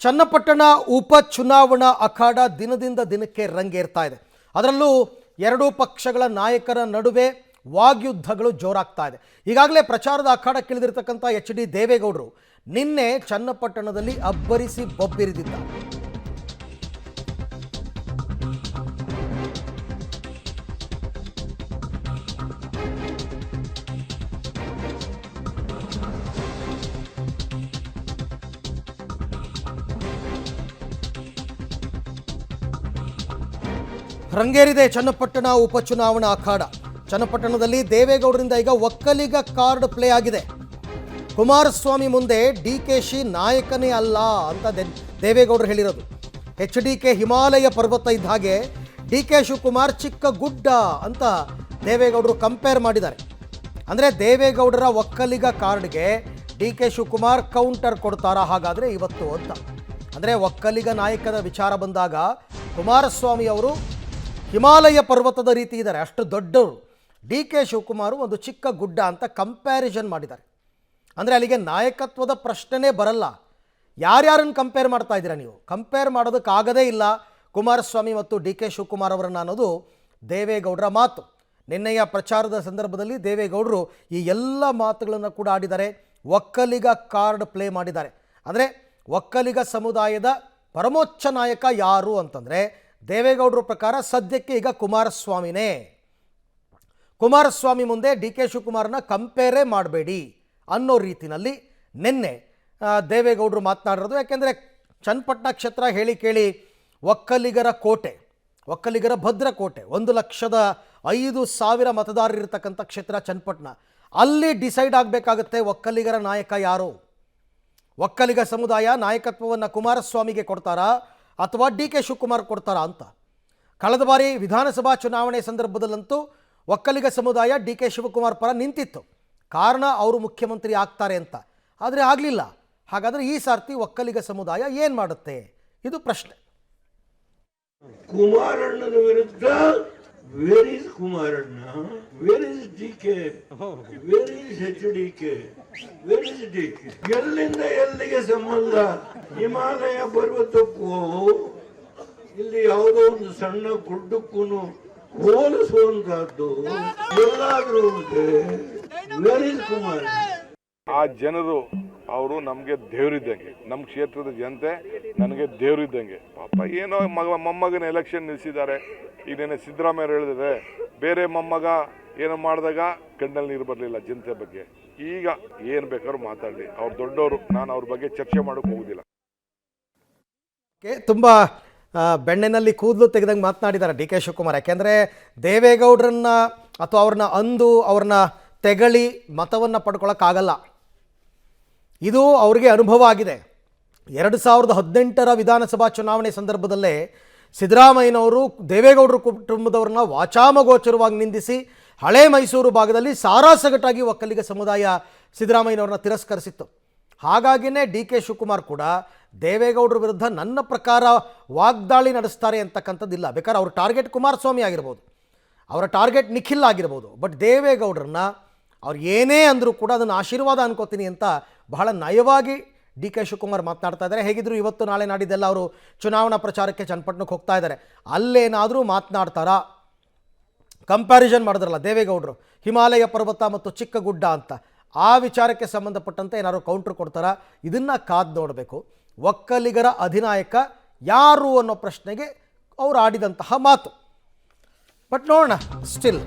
ಚನ್ನಪಟ್ಟಣ ಉಪಚುನಾವಣಾ ಅಖಾಡ ದಿನದಿಂದ ದಿನಕ್ಕೆ ರಂಗೇರ್ತಾ ಇದೆ. ಅದರಲ್ಲೂ ಎರಡೂ ಪಕ್ಷಗಳ ನಾಯಕರ ನಡುವೆ ವಾಗ್ಯುದ್ಧಗಳು ಜೋರಾಗ್ತಾ ಇದೆ. ಈಗಾಗಲೇ ಪ್ರಚಾರದ ಅಖಾಡಕ್ಕಿಳಿದಿರತಕ್ಕಂಥ ಎಚ್.ಡಿ. ದೇವೇಗೌಡರು ನಿನ್ನೆ ಚನ್ನಪಟ್ಟಣದಲ್ಲಿ ಅಬ್ಬರಿಸಿ ಬೊಬ್ಬಿರಿದಿದ್ದಾರೆ. ರಂಗೇರಿದೆ ಚನ್ನಪಟ್ಟಣ ಉಪಚುನಾವಣಾ ಅಖಾಡ. ಚನ್ನಪಟ್ಟಣದಲ್ಲಿ ದೇವೇಗೌಡರಿಂದ ಈಗ ಒಕ್ಕಲಿಗ ಕಾರ್ಡ್ ಪ್ಲೇ ಆಗಿದೆ. ಕುಮಾರಸ್ವಾಮಿ ಮುಂದೆ ಡಿ.ಕೆ.ಶಿ ನಾಯಕನೇ ಅಲ್ಲ ಅಂತ ದೇವೇಗೌಡರು ಹೇಳಿರೋದು. ಎಚ್.ಡಿ.ಕೆ ಹಿಮಾಲಯ ಪರ್ವತ ಇದ್ದ ಹಾಗೆ ಡಿ.ಕೆ. ಶಿವಕುಮಾರ್ ಚಿಕ್ಕ ಗುಡ್ಡ ಅಂತ ದೇವೇಗೌಡರು ಕಂಪೇರ್ ಮಾಡಿದ್ದಾರೆ. ಅಂದರೆ ದೇವೇಗೌಡರ ಒಕ್ಕಲಿಗ ಕಾರ್ಡ್ಗೆ ಡಿ.ಕೆ. ಶಿವಕುಮಾರ್ ಕೌಂಟರ್ ಕೊಡ್ತಾರಾ ಹಾಗಾದರೆ ಇವತ್ತು ಅಂತ. ಅಂದರೆ ಒಕ್ಕಲಿಗ ನಾಯಕರ ವಿಚಾರ ಬಂದಾಗ ಕುಮಾರಸ್ವಾಮಿ ಅವರು ಹಿಮಾಲಯ ಪರ್ವತದ ರೀತಿ ಇದ್ದಾರೆ, ಅಷ್ಟು ದೊಡ್ಡವರು. ಡಿ.ಕೆ. ಶಿವಕುಮಾರ್ ಒಂದು ಚಿಕ್ಕ ಗುಡ್ಡ ಅಂತ ಕಂಪ್ಯಾರಿಸನ್ ಮಾಡಿದ್ದಾರೆ. ಅಂದರೆ ಅಲ್ಲಿಗೆ ನಾಯಕತ್ವದ ಪ್ರಶ್ನೆನೇ ಬರಲ್ಲ. ಯಾರ್ಯಾರನ್ನು ಕಂಪೇರ್ ಮಾಡ್ತಾ ಇದ್ದೀರಾ ನೀವು? ಕಂಪೇರ್ ಮಾಡೋದಕ್ಕಾಗದೇ ಇಲ್ಲ ಕುಮಾರಸ್ವಾಮಿ ಮತ್ತು ಡಿ.ಕೆ. ಶಿವಕುಮಾರ್ ಅವರನ್ನು ಅನ್ನೋದು ದೇವೇಗೌಡರ ಮಾತು. ನಿನ್ನೆಯ ಪ್ರಚಾರದ ಸಂದರ್ಭದಲ್ಲಿ ದೇವೇಗೌಡರು ಈ ಎಲ್ಲ ಮಾತುಗಳನ್ನು ಕೂಡ ಆಡಿದ್ದಾರೆ. ಒಕ್ಕಲಿಗ ಕಾರ್ಡ್ ಪ್ಲೇ ಮಾಡಿದ್ದಾರೆ. ಅಂದರೆ ಒಕ್ಕಲಿಗ ಸಮುದಾಯದ ಪರಮೋಚ್ಚ ನಾಯಕ ಯಾರು ಅಂತಂದರೆ ದೇವೇಗೌಡರ ಪ್ರಕಾರ ಸದ್ಯಕ್ಕೆ ಈಗ ಕುಮಾರಸ್ವಾಮಿನೇ. ಕುಮಾರಸ್ವಾಮಿ ಮುಂದೆ ಡಿ.ಕೆ. ಶಿವಕುಮಾರನ್ನ ಕಂಪೇರೇ ಮಾಡಬೇಡಿ ಅನ್ನೋ ರೀತಿಯಲ್ಲಿ ನಿನ್ನೆ ದೇವೇಗೌಡರು ಮಾತನಾಡಿರೋದು. ಯಾಕೆಂದರೆ ಚನ್ನಪಟ್ಟಣ ಕ್ಷೇತ್ರ ಹೇಳಿ ಕೇಳಿ ಒಕ್ಕಲಿಗರ ಕೋಟೆ, ಒಕ್ಕಲಿಗರ ಭದ್ರಕೋಟೆ, 1,05,000 ಮತದಾರರಿರ್ತಕ್ಕಂಥ ಕ್ಷೇತ್ರ ಚನ್ನಪಟ್ಟಣ. ಅಲ್ಲಿ ಡಿಸೈಡ್ ಆಗಬೇಕಾಗುತ್ತೆ ಒಕ್ಕಲಿಗರ ನಾಯಕ ಯಾರು. ಒಕ್ಕಲಿಗ ಸಮುದಾಯ ನಾಯಕತ್ವವನ್ನು ಕುಮಾರಸ್ವಾಮಿಗೆ ಕೊಡ್ತಾರಾ ಅಥವಾ ಡಿ.ಕೆ. ಶಿವಕುಮಾರ್ ಕೊಡ್ತಾರಾ ಅಂತ. ಕಳೆದ ಬಾರಿ ವಿಧಾನಸಭಾ ಚುನಾವಣೆ ಸಂದರ್ಭದಲ್ಲಂತೂ ಒಕ್ಕಲಿಗ ಸಮುದಾಯ ಡಿ.ಕೆ. ಶಿವಕುಮಾರ್ ಪರ ನಿಂತಿತ್ತು. ಕಾರಣ ಅವರು ಮುಖ್ಯಮಂತ್ರಿ ಆಗ್ತಾರೆ ಅಂತ. ಆದರೆ ಆಗಲಿಲ್ಲ. ಹಾಗಾದರೆ ಈ ಸಾರ್ತಿ ಒಕ್ಕಲಿಗ ಸಮುದಾಯ ಏನು ಮಾಡುತ್ತೆ? ಇದು ಪ್ರಶ್ನೆ. ಕುಮಾರಣ್ಣನ ವಿರುದ್ಧ where is Kumaranna, where is DK., where is HDK., where is DK. ಎಲ್ಲಿಂದ ಎಲ್ಲಿಗೆ ಸಂಬಂಧ? ಹಿಮಾಲಯ ಪರ್ವತಕ್ಕೂ ಇಲ್ಲಿ ಯಾವುದೋ ಒಂದು ಸಣ್ಣ ಗುಡ್ಡಕ್ಕೂ ಹೋಲಿಸುವಂತಹದ್ದು ಎಲ್ಲಾದ್ರೂ ವೇರ್ ಇಸ್ ಕುಮಾರ್. ಆ ಜನರು ಅವರು ನಮಗೆ ದೇವರಿದ್ದಂಗೆ, ನಮ್ಮ ಕ್ಷೇತ್ರದ ಜನತೆ ನನಗೆ ದೇವರಿದ್ದಂಗೆ. ಪಾಪ ಏನೋ ಮೊಮ್ಮಗನ ಎಲೆಕ್ಷನ್ ನಿಲ್ಲಿಸಿದ್ದಾರೆ. ಈಗ ನೆನೆ ಸಿದ್ದರಾಮಯ್ಯ ಹೇಳಿದ್ರೆ ಬೇರೆ ಮೊಮ್ಮಗ ಏನೋ ಮಾಡಿದಾಗ ಕಣ್ಣಲ್ಲಿ ನೀರು ಬರಲಿಲ್ಲ ಜನತೆ ಬಗ್ಗೆ. ಈಗ ಏನು ಬೇಕಾದ್ರೂ ಮಾತಾಡಲಿ, ಅವ್ರು ದೊಡ್ಡವರು, ನಾನು ಅವ್ರ ಬಗ್ಗೆ ಚರ್ಚೆ ಮಾಡೋಕೆ ಹೋಗೋದಿಲ್ಲ. ತುಂಬ ಬೆಣ್ಣೆನಲ್ಲಿ ಕೂದಲು ತೆಗೆದಂಗೆ ಮಾತನಾಡಿದ್ದಾರೆ ಡಿ.ಕೆ. ಶಿವಕುಮಾರ್. ಯಾಕೆಂದರೆ ದೇವೇಗೌಡರನ್ನ ಅಥವಾ ಅವ್ರನ್ನ ತೆಗಳಿ ಮತವನ್ನು ಪಡ್ಕೊಳ್ಳೋಕ್ಕಾಗಲ್ಲ. ಇದು ಅವ್ರಿಗೆ ಅನುಭವ ಆಗಿದೆ. 2018 ವಿಧಾನಸಭಾ ಚುನಾವಣೆ ಸಂದರ್ಭದಲ್ಲೇ ಸಿದ್ದರಾಮಯ್ಯನವರು ದೇವೇಗೌಡರ ಕುಟುಂಬದವ್ರನ್ನ ವಾಚಾಮಗೋಚರವಾಗಿ ನಿಂದಿಸಿ ಹಳೆ ಮೈಸೂರು ಭಾಗದಲ್ಲಿ ಸಾರಾಸಗಟಾಗಿ ಒಕ್ಕಲಿಗ ಸಮುದಾಯ ಸಿದ್ದರಾಮಯ್ಯನವ್ರನ್ನ ತಿರಸ್ಕರಿಸಿತ್ತು. ಹಾಗಾಗಿಯೇ ಡಿ.ಕೆ. ಶಿವಕುಮಾರ್ ಕೂಡ ದೇವೇಗೌಡರ ವಿರುದ್ಧ ನನ್ನ ಪ್ರಕಾರ ವಾಗ್ದಾಳಿ ನಡೆಸ್ತಾರೆ ಅಂತಕ್ಕಂಥದ್ದಿಲ್ಲ. ಬೇಕಾದ್ರೆ ಅವ್ರ ಟಾರ್ಗೆಟ್ ಕುಮಾರಸ್ವಾಮಿ ಆಗಿರ್ಬೋದು, ಅವರ ಟಾರ್ಗೆಟ್ ನಿಖಿಲ್ ಆಗಿರ್ಬೋದು. ಬಟ್ ದೇವೇಗೌಡರನ್ನ ಅವ್ರು ಏನೇ ಅಂದರೂ ಕೂಡ ಅದನ್ನು ಆಶೀರ್ವಾದ ಅನ್ಕೋತೀನಿ ಅಂತ ಬಹಳ ನಯವಾಗಿ ಡಿ.ಕೆ. ಶಿವಕುಮಾರ್ ಮಾತನಾಡ್ತಾ ಇದ್ದಾರೆ. ಹೇಗಿದ್ರು ಇವತ್ತು ನಾಳೆ ನಾಡಿದ್ದೆಲ್ಲ ಅವರು ಚುನಾವಣಾ ಪ್ರಚಾರಕ್ಕೆ ಚನ್ನಪಟ್ಟಣಕ್ಕೆ ಹೋಗ್ತಾ ಇದ್ದಾರೆ. ಅಲ್ಲೇನಾದರೂ ಮಾತನಾಡ್ತಾರಾ? ಕಂಪ್ಯಾರಿಸನ್ ಮಾಡಿದ್ರಲ್ಲ ದೇವೇಗೌಡರು, ಹಿಮಾಲಯ ಪರ್ವತ ಮತ್ತು ಚಿಕ್ಕ ಗುಡ್ಡ ಅಂತ. ಆ ವಿಚಾರಕ್ಕೆ ಸಂಬಂಧಪಟ್ಟಂತೆ ಏನಾದ್ರು ಕೌಂಟ್ರ್ ಕೊಡ್ತಾರಾ? ಇದನ್ನು ಕಾದು ನೋಡಬೇಕು. ಒಕ್ಕಲಿಗರ ಅಧಿನಾಯಕ ಯಾರು ಅನ್ನೋ ಪ್ರಶ್ನೆಗೆ ಅವರು ಆಡಿದಂತಹ ಮಾತು. ಬಟ್ ನೋಡೋಣ ಸ್ಟಿಲ್